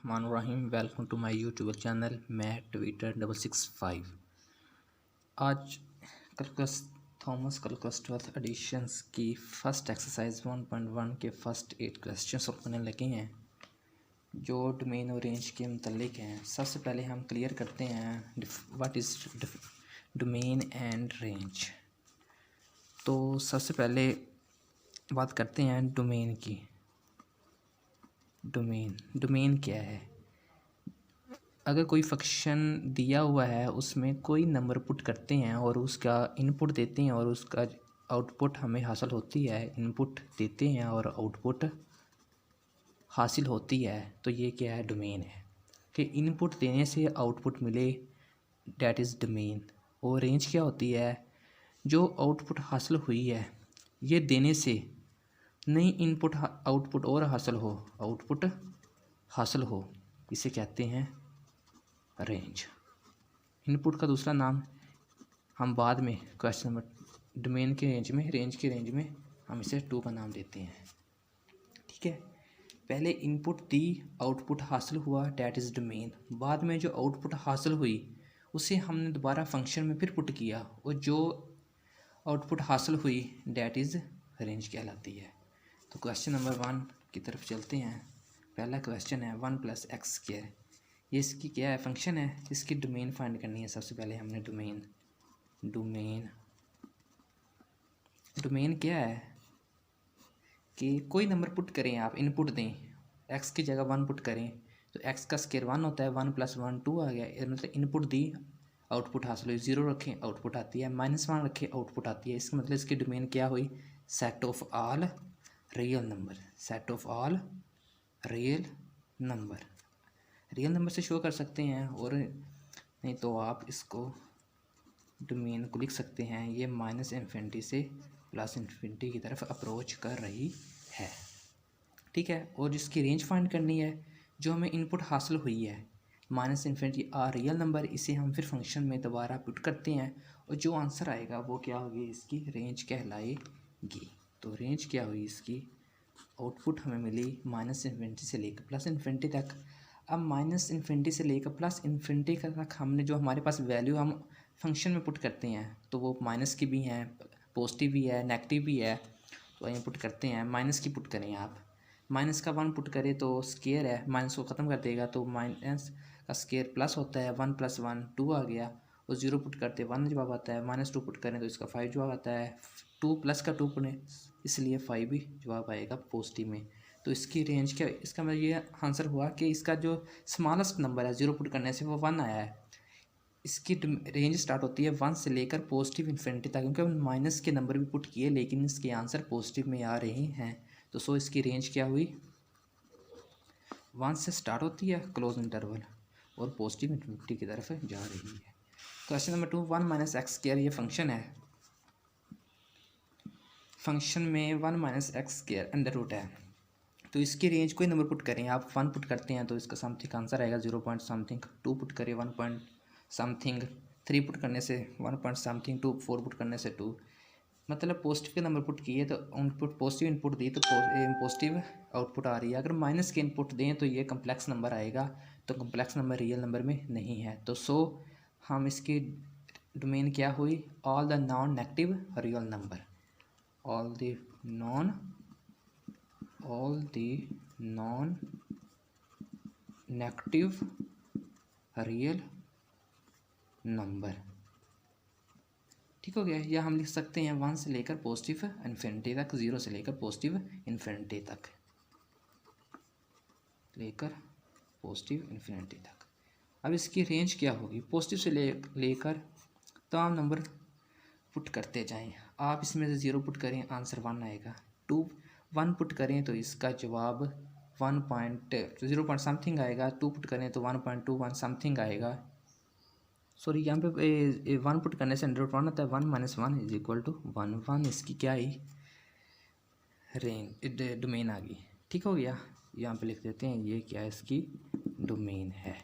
Rahim welcome to my YouTube channel मैं Twitter 665। आज calculus Thomas calculus 12th editions की first exercise 1.1 के first 8 question solve करने लगे हैं जो डोमेन और रेंज के मुतल्लिक हैं। सबसे पहले हम क्लियर करते हैं what is domain and range. तो सबसे पहले बात करते हैं डोमेन की। डोमेन क्या है? अगर कोई फंक्शन दिया हुआ है उसमें कोई नंबर पुट करते हैं और उसका इनपुट देते हैं और उसका आउटपुट हमें हासिल होती है। इनपुट देते हैं और आउटपुट हासिल होती है, तो ये क्या है? डोमेन है कि इनपुट देने से आउटपुट मिले, डैट इज़ डोमेन। और रेंज क्या होती है? जो आउटपुट हासिल हुई है ये देने से नई इनपुट आउटपुट और हासिल हो, इसे कहते हैं रेंज। इनपुट का दूसरा नाम हम बाद में क्वेश्चन नंबर डोमेन के रेंज के रेंज में हम इसे 2 का नाम देते हैं। ठीक है, पहले इनपुट दी, आउटपुट हासिल हुआ, डैट इज़ डोमेन। बाद में जो आउटपुट हासिल हुई उसे हमने दोबारा फंक्शन में फिर पुट किया और जो आउटपुट हासिल हुई डैट इज़ रेंज कहलाती है। तो क्वेश्चन नंबर 1 की तरफ चलते हैं। पहला क्वेश्चन है 1 + x²। ये इसकी क्या है? फंक्शन है। इसकी डोमेन फाइंड करनी है। सबसे पहले हमने डोमेन क्या है कि कोई नंबर पुट करें, आप इनपुट दें, x की जगह 1 पुट करें तो x का स्क्वायर 1 होता है। 1 + 1 2 आ गया, मतलब इनपुट दी, आउटपुट हासिल हुई। 0 रखें, आउटपुट आती है। -1 रखें, आउटपुट आती है। इसका मतलब इसकी डोमेन क्या हुई? Set of all real number से शो कर सकते हैं, और नहीं तो आप इसको डोमेन को लिख सकते हैं ये -∞ से +∞ की तरफ अप्रोच कर रही है। ठीक है, और जिसकी रेंज फाइंड करनी है, जो हमें इनपुट हासिल हुई है -∞ आ रियल नंबर, इसे हम फिर फंक्शन में दोबारा पुट करते हैं और जो आंसर आएगा वो क्या होगी? इसकी रेंज कहलाएगी। तो रेंज क्या हुई इसकी? आउटपुट हमें मिली -∞ से लेकर +∞ तक। अब -∞ से लेकर +∞ तक हमने जो हमारे पास वैल्यू हम फंक्शन में पुट करते हैं, तो वो माइनस की भी हैं, पॉजिटिव भी है, नेगेटिव भी है। तो यहाँ पुट करते हैं, माइनस की पुट करें आप। माइनस का 1 पुट करें तो स्केयर है, माइनस को ख़त्म कर देगा, तो माइनस का स्केयर प्लस होता है। 1 + 1 2 आ गया, और 0 पुट करते 1 जवाब आता है। -2 पुट करें तो इसका 5 जवाब आता है। 2 प्लस का 2 पुटें, इसलिए 5 भी जवाब आएगा पॉजिटिव में। तो इसकी रेंज क्या? इसका मतलब ये आंसर हुआ कि इसका जो स्मॉलेस्ट नंबर है 0 पुट करने से वो 1 आया है। इसकी रेंज स्टार्ट होती है 1 से लेकर +∞ तक, क्योंकि हम माइनस के नंबर भी पुट किए लेकिन इसके आंसर पॉजिटिव में आ रहे हैं। तो सो इसकी रेंज क्या हुई? 1 से स्टार्ट होती है क्लोज इंटरवल और +∞ की तरफ जा रही है। Question number 2 1 - x²। ये फंक्शन है। फंक्शन में 1 - x² अंडर रूट है। तो इसकी रेंज कोई नंबर पुट करें, आप 1 पुट करते हैं तो इसका समथिंग आंसर आएगा 0 पॉइंट समथिंग। 2 पुट करें 1 पॉइंट समथिंग। 3 पुट करने से 1 पॉइंट समथिंग। 2 4 पुट करने से 2। मतलब पॉजिटिव के नंबर पुट किए तो इनपुट पॉजिटिव इनपुट दी तो पॉजिटिव आउटपुट आ रही है। अगर माइनस के इनपुट दें तो ये कम्प्लेक्स नंबर आएगा, तो कम्प्लेक्स नंबर रियल नंबर में नहीं है। तो सो हम इसकी डोमेन क्या हुई? All the non negative real number. all the non-negative real number. ठीक हो गया। या हम लिख सकते हैं 1 से लेकर +∞ तक, 0 से लेकर +∞ तक। अब इसकी रेंज क्या होगी? पॉजिटिव से लेकर तमाम नंबर पुट करते जाएं। आप इसमें से 0 पुट करें, आंसर 1 आएगा। 1 पुट करें तो इसका जवाब 0 पॉइंट समथिंग आएगा। 2 पुट करें तो 1.21 समथिंग आएगा। सॉरी, यहाँ पे 1 पुट करने से √1 आता है। 1 - 1 = 1। 1 इसकी क्या आई? रेंज डोमेन आ गई। ठीक हो गया। यहाँ पे लिख देते हैं ये क्या है? इसकी डोमेन है।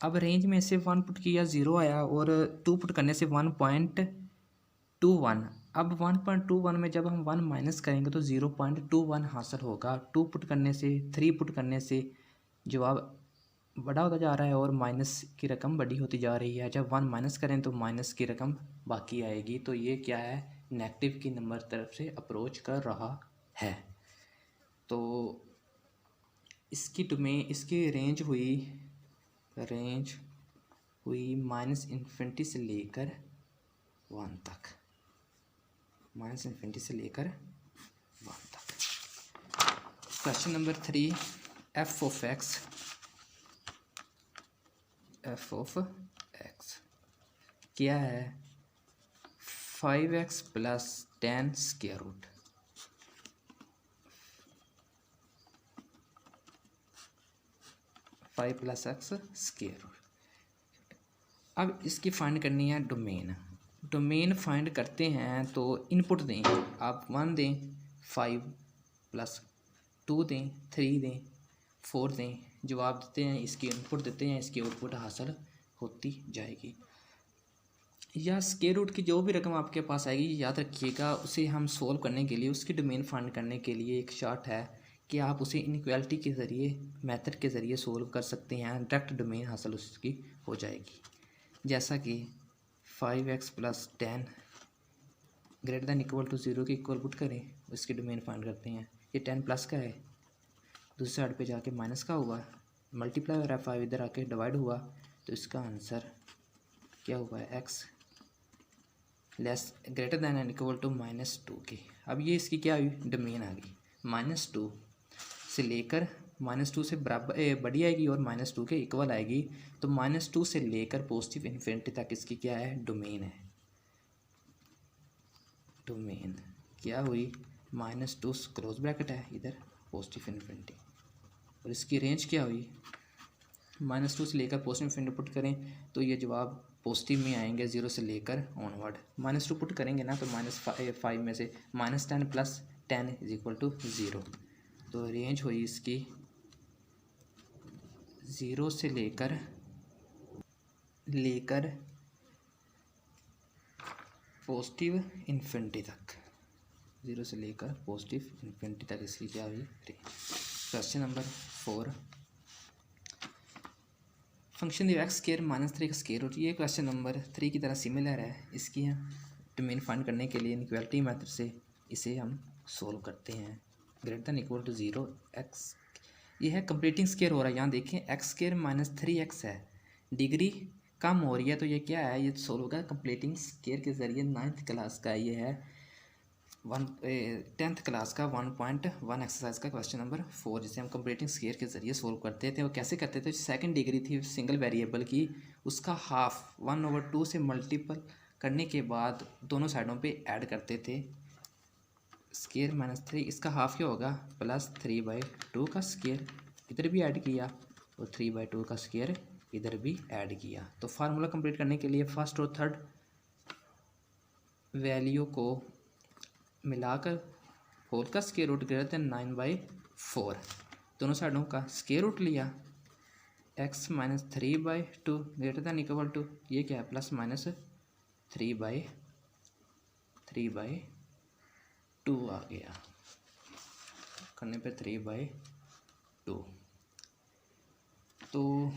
अब रेंज में से 1 पुट किया 0 आया, और 2 पुट करने से 1.21। अब 1.21 में जब हम 1 माइनस करेंगे तो 0.21 हासिल होगा। 2 पुट करने से, 3 पुट करने से जवाब बड़ा होता जा रहा है और माइनस की रकम बड़ी होती जा रही है। जब 1 माइनस करें तो माइनस की रकम बाकी आएगी। तो ये क्या है, नेगेटिव की नंबर तरफ से अप्रोच कर रहा है। तो इसकी डोमेन, इसकी रेंज हुई माइनस इन्फिनिटी से लेकर 1 तक, माइनस इन्फिनिटी से लेकर 1 तक। Question number 3, F of X क्या है, 5x plus 10 square root. Five plus X square root. अब इसकी फाइंड करनी है डोमेन फाइंड करते हैं तो इनपुट दें, आप 1 दें, 5 प्लस 2 दें, 3 दें, 4 दें, जवाब देते हैं, इसकी इनपुट देते हैं, इसकी आउटपुट हासिल होती जाएगी। या स्क्वायर रूट की जो भी रकम आपके पास आएगी, याद रखिएगा, उसे हम सोल्व करने के लिए, उसकी डोमेन फाइंड करने के लिए एक शॉर्ट है कि आप उसे इनइक्वालिटी के ज़रिए, मेथड के ज़रिए सोल्व कर सकते हैं, डायरेक्ट डोमेन हासिल उसकी हो जाएगी। जैसा कि 5x plus 10 greater than equal to 0 की इक्वल पुट करें, उसकी डोमेन फाइंड करते हैं। ये 10 प्लस का है, दूसरी साइड पे जाके माइनस का हुआ, मल्टीप्लाई हो रहा है, 5 इधर आके डिवाइड हुआ, तो इसका आंसर क्या हुआ है, x less greater than and equal to -2 की। अब ये इसकी क्या हुई, डोमेन आ गई, -2 से लेकर -2 से बराबर बड़ी आएगी और -2 के इक्वल आएगी। तो -2 से लेकर पॉजिटिव इन्फिनिटी तक इसकी क्या है, डोमेन है। डोमेन क्या हुई, -2 क्लोज ब्रैकेट है, इधर पॉजिटिव इन्फिनिटी, और इसकी रेंज क्या हुई, -2 से लेकर पॉजिटिव इन्फिनिटी पुट करें तो ये जवाब पॉजिटिव में आएंगे, 0 से लेकर ऑनवर्ड। -2 पुट करेंगे ना तो -5 में से -10 प्लस 10 इज इक्वल टू 0। तो रेंज हुई इसकी 0 से लेकर पॉजिटिव इन्फिनिटी तक, 0 से लेकर पॉजिटिव इन्फिनिटी तक इसकी क्या हुई range. Question number 4, function x square -3 का स्क्वायर रूट। ये क्वेश्चन नंबर 3 की तरह सिमिलर है। इसकी डोमेन फाइंड करने के लिए इनइक्वालिटी मेथड से इसे हम सोल्व करते हैं। Greater than equal to 0 X, ये है कंप्लीटिंग स्क्वायर हो रहा है। यहाँ देखें एक्स स्क्वायर -3x है, डिग्री कम हो रही है, तो ये क्या है, ये सोल्व होगा कंप्लीटिंग स्क्वायर के ज़रिए। 9th क्लास का ये है, 10th क्लास का 1.1 एक्सरसाइज का क्वेश्चन नंबर 4, जिसे हम कंप्लीटिंग स्क्वायर के ज़रिए सोल्व करते थे। वो कैसे करते थे, सेकंड डिग्री थी सिंगल वेरिएबल की, उसका हाफ 1/2 से मल्टीपल करने के बाद दोनों साइडों पे ऐड करते थे। स्क्वायर -3, इसका हाफ क्या होगा, +3/2 का स्क्वायर, इधर भी ऐड किया, और 3/2 का स्क्वायर इधर भी ऐड किया। तो फार्मूला कंप्लीट करने के लिए फर्स्ट और थर्ड वैल्यू को मिलाकर होल का स्क्वायर रूट ग्रेटर दैन 9/4, दोनों साइडों का स्क्वायर रूट लिया, x -3/2 greater than equal to, ये क्या है, +3/2 आ गया, करने पे 3/2। तो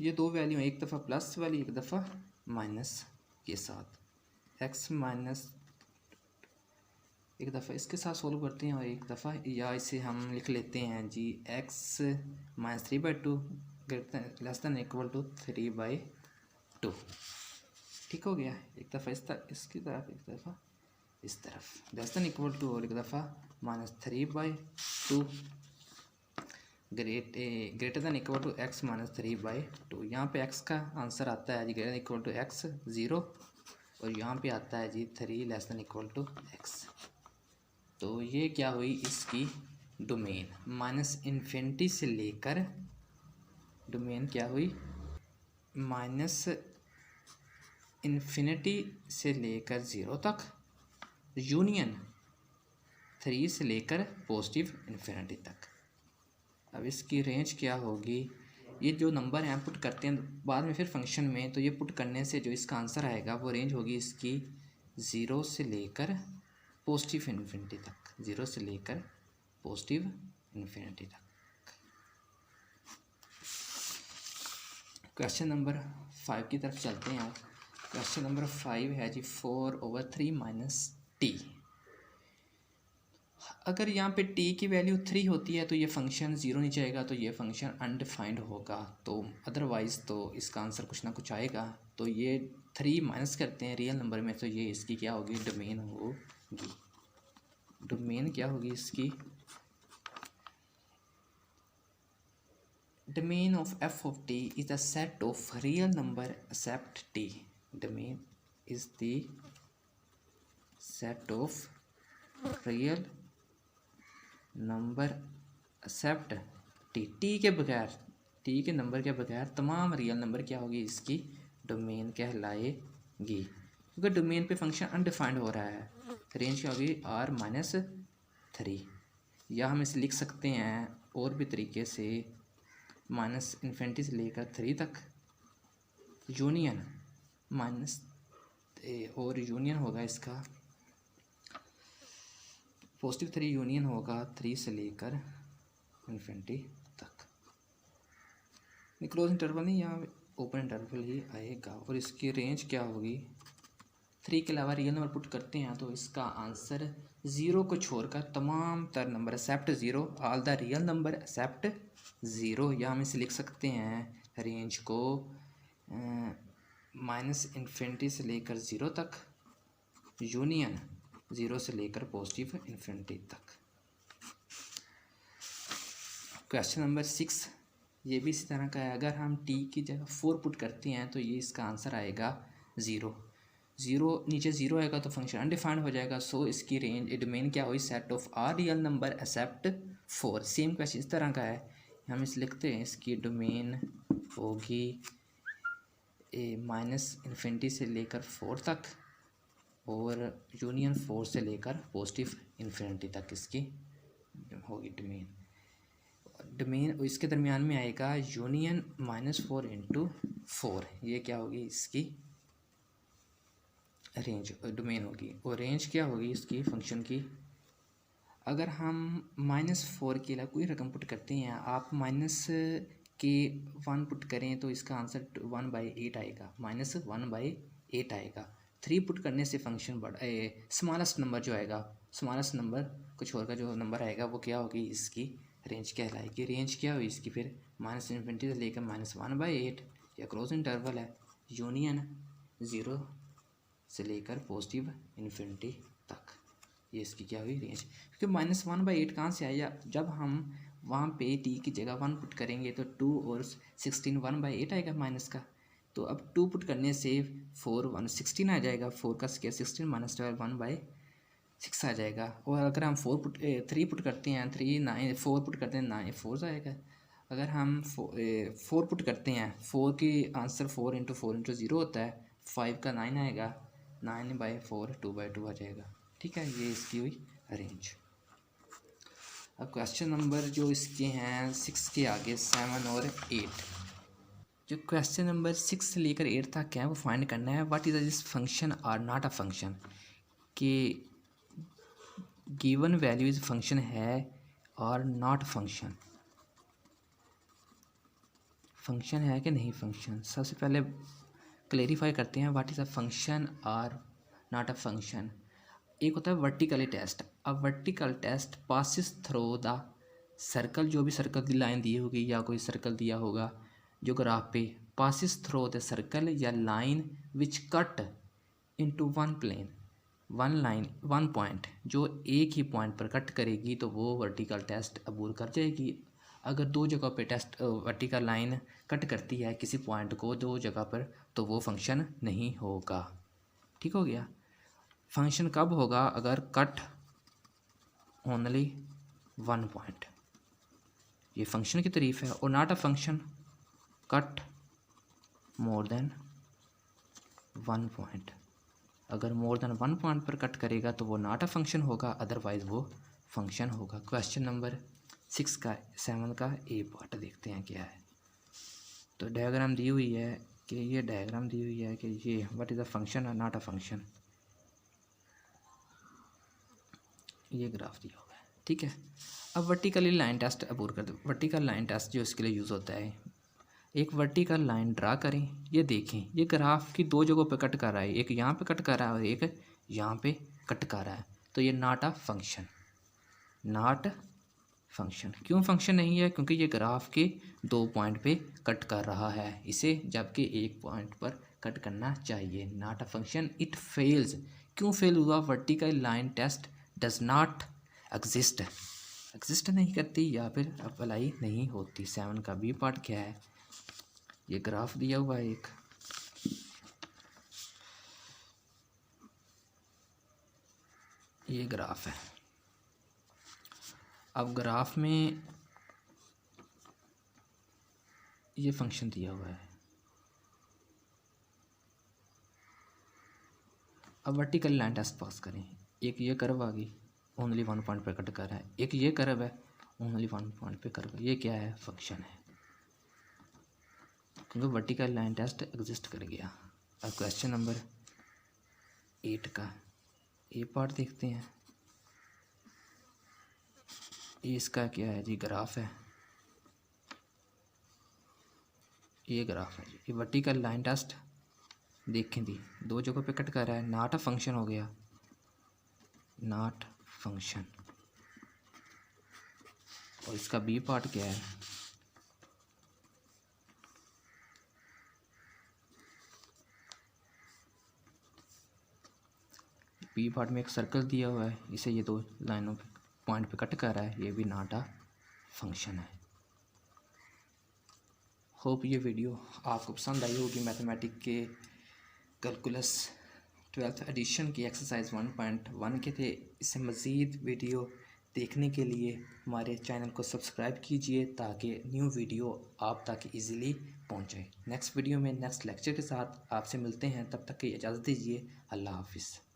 ये दो वैल्यू, एक दफ़ा प्लस वाली, एक दफ़ा माइनस के साथ, x माइनस, एक दफ़ा इसके साथ सोल्व करते हैं और एक दफ़ा, या इसे हम लिख लेते हैं जी, x -3/2 less than equal to 3/2। ठीक हो गया, एक दफ़ा इसकी तरफ, एक दफ़ा इस तरफ, लेस दैन इक्वल टू, और एक दफ़ा -3/2 greater than equal to x -3/2। यहाँ पे x का आंसर आता है जी greater than equal to x 0, और यहाँ पे आता है जी 3 less than equal to x। तो ये क्या हुई, इसकी डोमेन -इन्फिनिटी से लेकर, डोमेन क्या हुई, -इन्फिनिटी से लेकर 0 तक, यूनियन 3 से लेकर पॉजिटिव इन्फिनिटी तक। अब इसकी रेंज क्या होगी, ये जो नंबर हैं पुट करते हैं बाद में फिर फंक्शन में, तो ये पुट करने से जो इसका आंसर आएगा वो रेंज होगी इसकी 0 से लेकर पॉजिटिव इन्फिनिटी तक, 0 से लेकर पॉजिटिव इन्फिनिटी तक। क्वेश्चन नंबर 5 की तरफ चलते हैं। क्वेश्चन नंबर 5 है जी 4/3 माइनस टी। अगर यहाँ पे t की वैल्यू 3 होती है तो ये फंक्शन ज़ीरो नहीं जाएगा, तो ये फंक्शन अनडिफाइंड होगा, तो अदरवाइज़ तो इसका आंसर कुछ ना कुछ आएगा। तो ये 3 माइनस करते हैं रियल नंबर में, तो ये इसकी क्या होगी, डोमेन होगी। डोमेन क्या होगी इसकी, domain of f of t is the set of real number except t. Domain is the set of real number except t. t के बगैर, t के नंबर के बगैर तमाम रियल नंबर क्या होगी, इसकी डोमेन कहलाएगी। क्योंकि डोमेन पे फंक्शन अनडिफाइंड हो रहा है। रेंज क्या होगी r-3, या हम इसे लिख सकते हैं और भी तरीके से, माइनस इन्फिनिटी से लेकर 3 तक यूनियन माइनस, और यूनियन होगा इसका +3 यूनियन होगा 3 से लेकर इन्फिनिटी तक। क्लोज इंटरवल नहीं, यहाँ ओपन इंटरवल ही आएगा। और इसकी रेंज क्या होगी, 3 के अलावा रियल नंबर पुट करते हैं तो इसका आंसर 0 को छोड़कर तमाम तर number except 0, all the real number accept 0, या हम इसे लिख सकते हैं रेंज को माइनस इन्फिनिटी से लेकर 0 तक यूनियन 0 से लेकर पॉजिटिव इन्फिनिटी तक। क्वेश्चन नंबर 6 ये भी इसी तरह का है। अगर हम t की जगह 4 पुट करते हैं तो ये इसका आंसर आएगा 0। नीचे 0 आएगा तो फंक्शन अनडिफाइंड हो जाएगा। सो इसकी रेंज डोमेन क्या हुई, set of R real number except 4। Same question इस तरह का है, हम इस लिखते हैं, इसकी डोमेन होगी माइनस इन्फिनिटी से लेकर 4 तक और यूनियन 4 से लेकर पॉजिटिव इन्फिनिटी तक इसकी होगी डोमेन। डोमेन इसके दरमियान में आएगा यूनियन -4 × 4, ये क्या होगी इसकी रेंज डोमेन होगी। और रेंज क्या होगी इसकी फंक्शन की, अगर हम -4 के लिए कोई रकम पुट करते हैं, आप माइनस के 1 पुट करें तो इसका आंसर 1/8 आएगा, -1/8 आएगा। 3 पुट करने से फंक्शन स्मॉलेस्ट नंबर जो आएगा, स्मॉलेस्ट नंबर कुछ और का जो नंबर आएगा वो क्या होगी, इसकी रेंज कहलाएगी। रेंज क्या हुई इसकी फिर, माइनस इन्फिनिटी से लेकर -1/8, या क्लोज इंटरवल है, यूनियन 0 से लेकर पॉजिटिव इन्फिनिटी तक, ये इसकी क्या हुई रेंज। क्योंकि -1/8 कहाँ से आया, जब हम वहाँ पे t की जगह 1 पुट करेंगे तो 2 और 16 1/8 आएगा माइनस का। तो अब 2 पुट करने से 4 1 16 आ जाएगा, 4 का स्क्वायर 16 -12 1/6 आ जाएगा। और अगर हम 3 पुट करते हैं 3 9 4 पुट करते हैं 9 4 आएगा। अगर हम 4 पुट करते हैं, 4 की आंसर 4 × 4 × 0 होता है, 5 का 9 आएगा, 9/4 2/2 आ जाएगा। ठीक है, ये इसकी हुई रेंज। अब क्वेश्चन नंबर जो इसके हैं 6 के आगे 7 और 8, जो क्वेश्चन नंबर 6 से लेकर 8 तक है वो फाइंड करना है what is this function or not a function, कि गिवन वैल्यू इज फंक्शन है और नॉट फंक्शन, फंक्शन है कि नहीं फंक्शन। सबसे पहले क्लेरिफाई करते हैं व्हाट इज़ अ फंक्शन और नॉट अ फंक्शन। एक होता है वर्टिकली टेस्ट। अब vertical test passes through the circle, जो भी सर्कल की लाइन दी होगी या कोई सर्कल दिया होगा जो ग्राफ पे, पासिस थ्रू द सर्कल या line which cut into one plane, one line one point, जो एक ही पॉइंट पर कट करेगी तो वो वर्टिकल टेस्ट अबूर कर जाएगी। अगर 2 जगह पे टेस्ट वर्टिकल लाइन कट करती है किसी पॉइंट को 2 जगह पर, तो वो फंक्शन नहीं होगा। ठीक हो गया। फंक्शन कब होगा, अगर कट ओनली 1 पॉइंट, ये फंक्शन की तारीफ है। और not a function cut more than 1 point, अगर मोर देन 1 पॉइंट पर कट करेगा तो वो नॉट अ फंक्शन होगा, अदरवाइज वो फंक्शन होगा। क्वेश्चन नंबर 7 का ए पार्ट देखते हैं क्या है। तो डायग्राम दी हुई है कि ये डायग्राम दी हुई है कि ये व्हाट इज़ अ फंक्शन और नॉट अ फंक्शन, ये ग्राफ दिया हुआ है। ठीक है, अब वर्टिकली लाइन टेस्ट अबूर कर दो। वर्टिकल लाइन टेस्ट जो इसके लिए यूज़ होता है, एक वर्टिकल लाइन ड्रा करें। ये देखें, ये ग्राफ की दो जगहों पे कट कर रहा है, एक यहाँ पे कट कर रहा है और एक यहाँ पे कट कर रहा है। तो ये not a function, not function. क्यों फंक्शन नहीं है? क्योंकि ये ग्राफ के 2 पॉइंट पे कट कर रहा है इसे, जबकि एक पॉइंट पर कट करना चाहिए। Not a function, it fails. क्यों फेल हुआ? Vertical line test does not exist, exist नहीं करती या फिर अप्लाई नहीं होती। 7 का बी पार्ट क्या है? ये ग्राफ दिया हुआ है एक, ये ग्राफ है। अब ग्राफ में ये फंक्शन दिया हुआ है। अब वर्टिकल लाइन टेस्ट पास करें। एक ये कर्व आ गई, ओनली 1 पॉइंट पे कट कर रहा है। एक ये कर्व है, ओनली 1 पॉइंट पे कर्व। ये क्या है? फंक्शन है, क्योंकि वर्टिकल लाइन टेस्ट एग्जिस्ट कर गया। अब क्वेश्चन नंबर 8 का ए पार्ट देखते हैं। ये इसका क्या है जी? ग्राफ है, ये ग्राफ है जी। ये वर्टिकल लाइन टेस्ट देखें दी, दो जगहों पे कट कर रहा है, नॉट अ फंक्शन हो गया, नॉट फंक्शन। और इसका बी पार्ट क्या है? बी पार्ट में एक सर्कल दिया हुआ है, इसे ये दो लाइनों पे पॉइंट पे कट कर रहा है, ये भी नॉट अ फंक्शन है। होप ये वीडियो आपको पसंद आई होगी। मैथमेटिक के कैलकुलस 12th एडिशन की एक्सरसाइज 1.1 के थे। इससे मज़ीद वीडियो देखने के लिए हमारे चैनल को सब्सक्राइब कीजिए ताकि न्यू वीडियो आप तक इजीली पहुंचे। नेक्स्ट वीडियो में नेक्स्ट लेक्चर के साथ आपसे मिलते हैं, तब तक की इजाज़त दीजिए। अल्लाह हाफिज़।